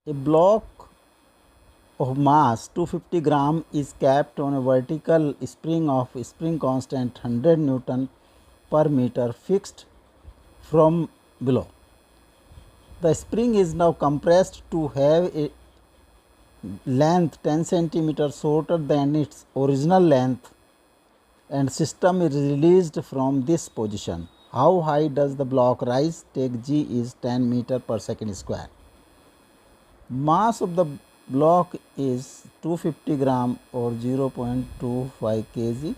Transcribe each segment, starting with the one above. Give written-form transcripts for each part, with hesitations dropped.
A block of mass 250 gram is kept on a vertical spring of spring constant 100 Newton per meter fixed from below. The spring is now compressed to have a length 10 centimeter shorter than its original length, and system is released from this position. How high does the block rise? Take G is 10 meter per second square. Mass of the block is 250 gram or 0.25 kg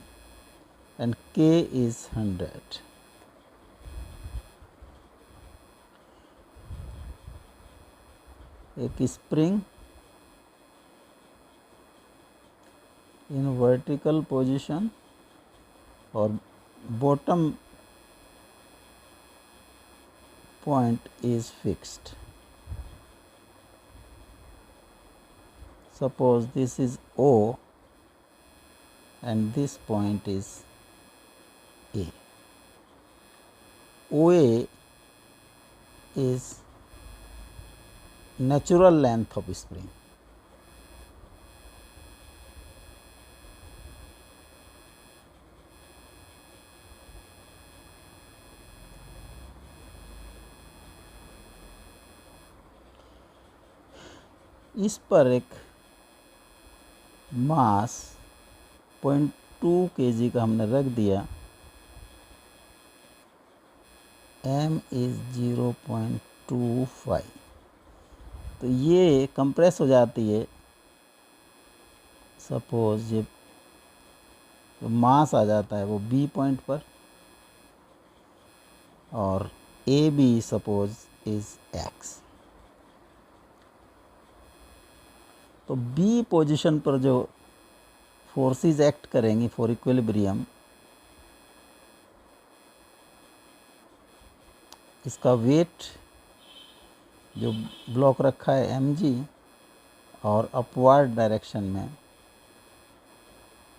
and K is 100. एक spring in vertical position और bottom point is fixed. Suppose this is O and this point is A. OA is natural length of spring. इस पर एक मास 0.2 kg का हमने रख दिया. m is 0.25. तो ये कंप्रेस हो जाती है. सपोज ये तो मास आ जाता है वो B पॉइंट पर और AB सपोज इज X. तो B पोजीशन पर जो फोर्सेस एक्ट करेंगी फॉर इक्विलिब्रियम, इसका वेट जो ब्लॉक रखा है mg और अपवर्ड डायरेक्शन में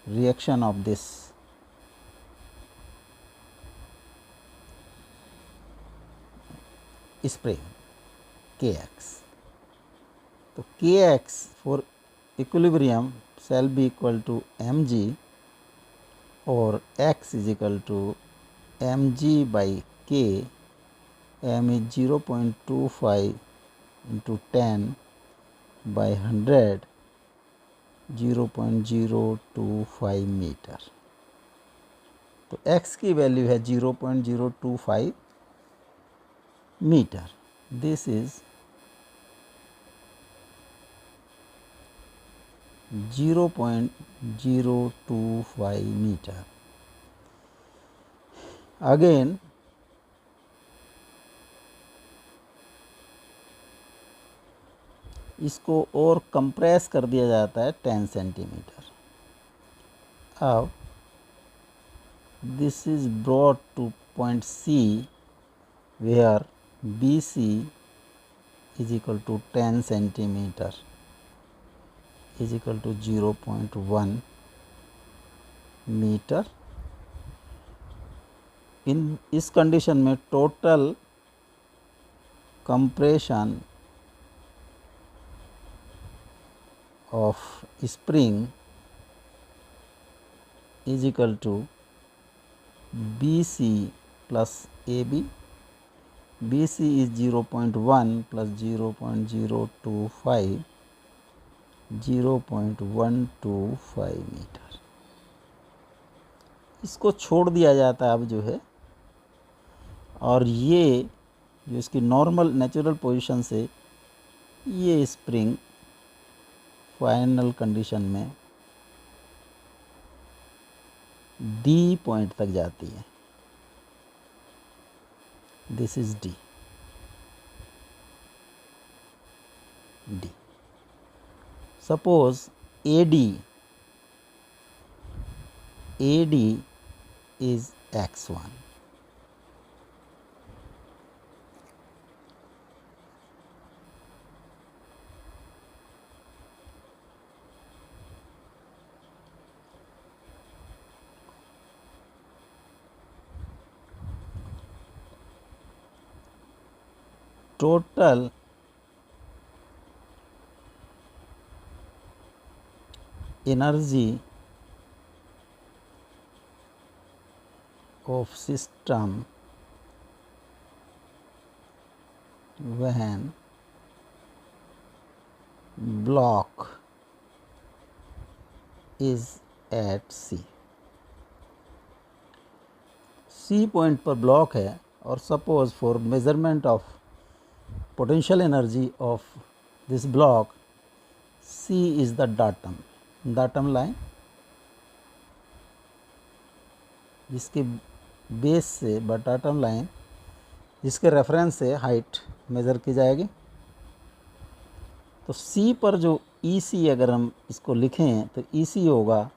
reaction of this spring kx. तो kx for equilibrium shall be equal to mg or x is equal to mg by k. m is 0.25 into 10 by 100, 0.025 metre. तो x की value है 0.025 metre. This is 0.025 metre. Again इसको और compress कर दिया जाता है 10 सेंटीमीटर. अब this is brought to point C where BC is equal to 10 centimetre is equal to 0.1 metre. इन इस कंडीशन में total compression of spring is equal to BC plus AB. BC is 0.1 plus 0.025, 0.125 metre. इसको छोड़ दिया जाता है अब जो है, और ये जो इसकी नॉर्मल नेचुरल पोजीशन से ये स्प्रिंग फाइनल कंडीशन में D पॉइंट तक जाती है. This is D. Suppose AD is x1. Total energy of system when block is at C point पर ब्लॉक है और suppose for measurement of potential energy of this block C is the datum line जिसके base से datum line जिसके reference से height measure की जाएगी। तो C पर जो EC अगर हम इसको लिखें तो EC होगा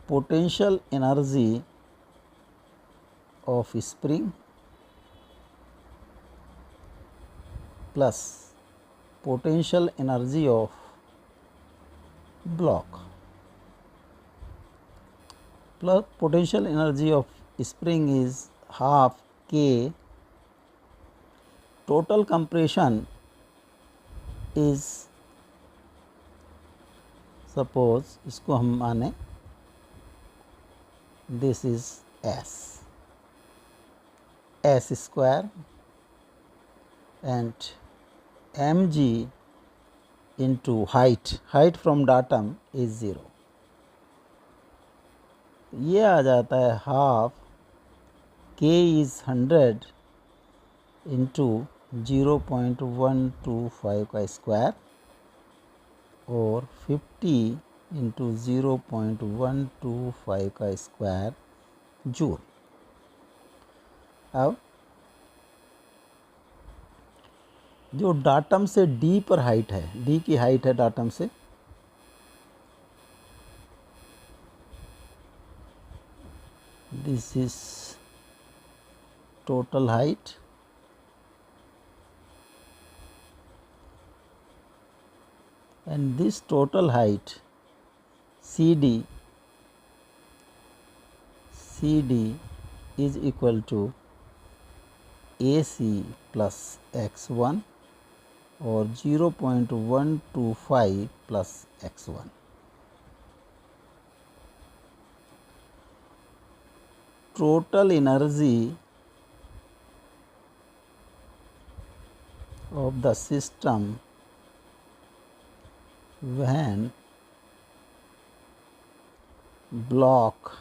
potential energy of spring plus potential energy of block plus potential energy of spring is half K. Total compression is suppose इसको हम माने this is S square and mg into height from datum is 0। ये आ जाता है half K is 100 into 0.125 का square और 50 into 0.125 का square joule. अब जो डाटम से D पर हाइट है, D की हाइट है डाटम से, this is total height and this total height CD is equal to AC plus x1 और 0.125 plus x1। Total energy of the system when block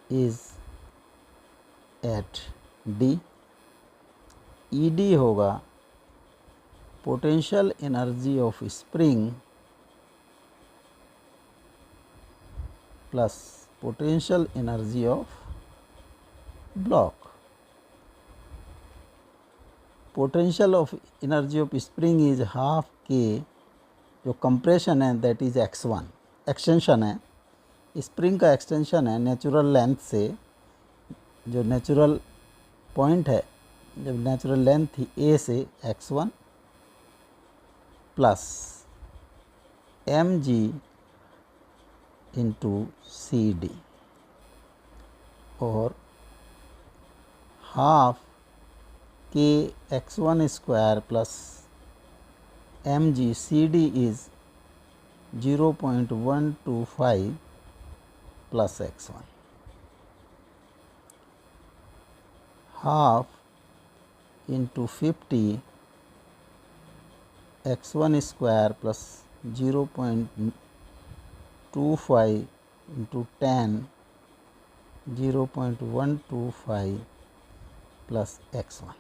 is at D, ED होगा potential energy of spring plus potential energy of block. Potential of energy of spring is half K, जो compression है that is x1, extension है, spring का extension है natural length से, जो natural point है, जब नेचुरल लेंथ थी A से x1 plus mg into CD और half K x1 square plus mg CD is 0.125 plus x1। Half into 50 x1 square plus 0.25 into 10 0.125 plus x1।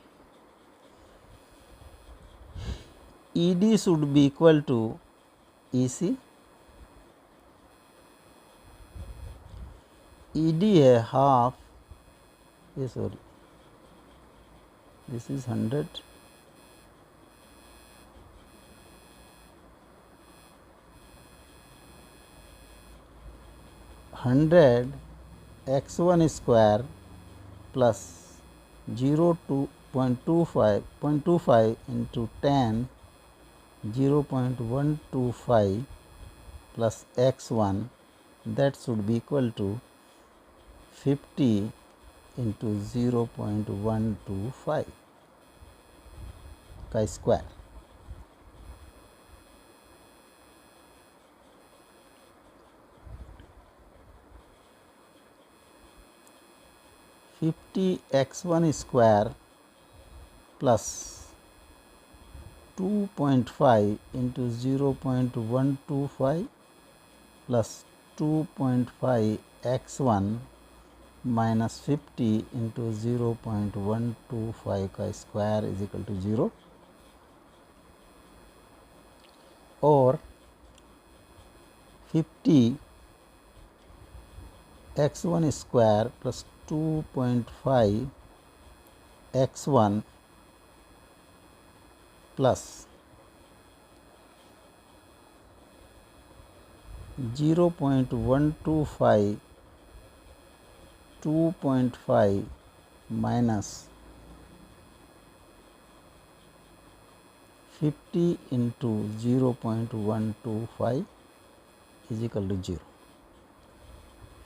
ED should be equal to EC। ED है half, ये sorry this is 100 x1 square plus 0.25 into 10 0.125 plus x1, that should be equal to 50 into 0.125 का square. 50x1 square plus 2.5 into 0.125 plus 2.5 x1 minus 50 into 0.125 का square is equal to 0 और 50 x1 square plus 2.5 x1 plus 0.125 2.5 minus 50 into 0.125 is equal to 0.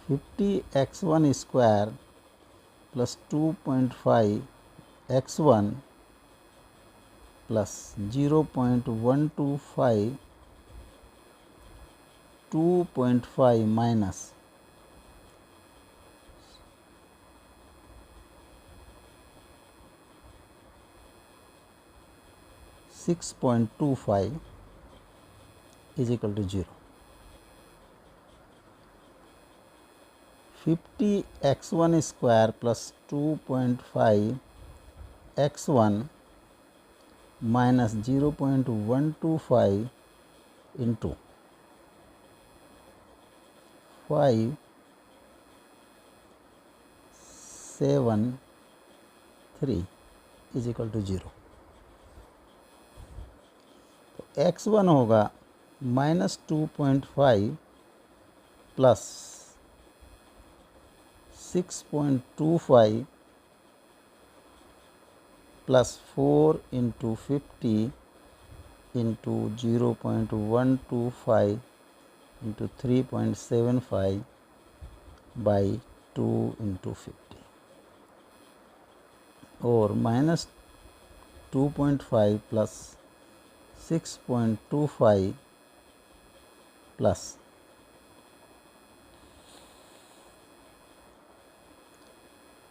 50 x1 square plus 2.5 x1 plus 0.125 2.5 minus 6.25 is equal to 0. 50 x1 square plus 2.5 x1 minus 0.125 into 5 7 3 is equal to 0. तो x1 होगा -2.5 plus 6.25 plus 4 into 50 into 0.125 into 3.75 by 2 into 50 और -2.5 plus 6.25 plus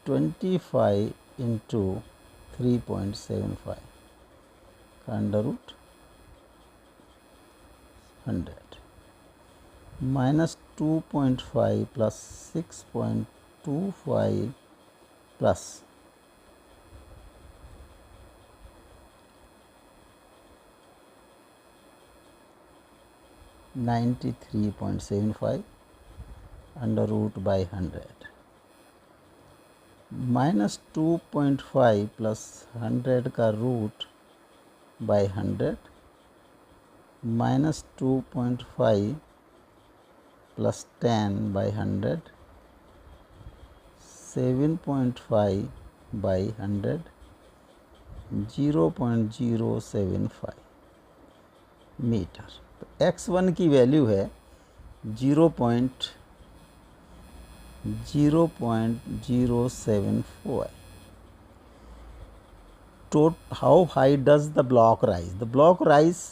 25 into 3.75 का under root 100 -2.5 plus 6.25 plus 93.75 under root by 100 -2.5 plus 100 का root by 100 -2.5 plus 10 by 100 7.5 by 100 0.075 metre. तो x1 की value है 0.074. How high does the block rise? The block rise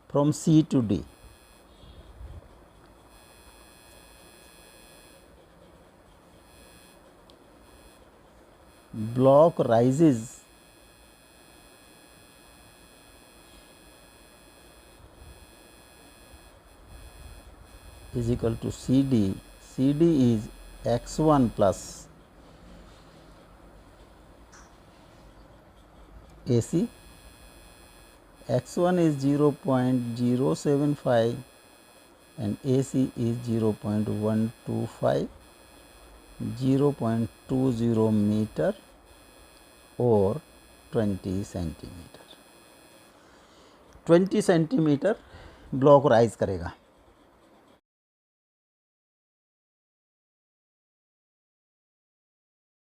from C to D. Block rises is equal to CD. CD is x1 plus AC. x1 is 0.075 and AC is 0.125, 0.20 meter or 20 centimetre. 20 centimetre block rise करेगा।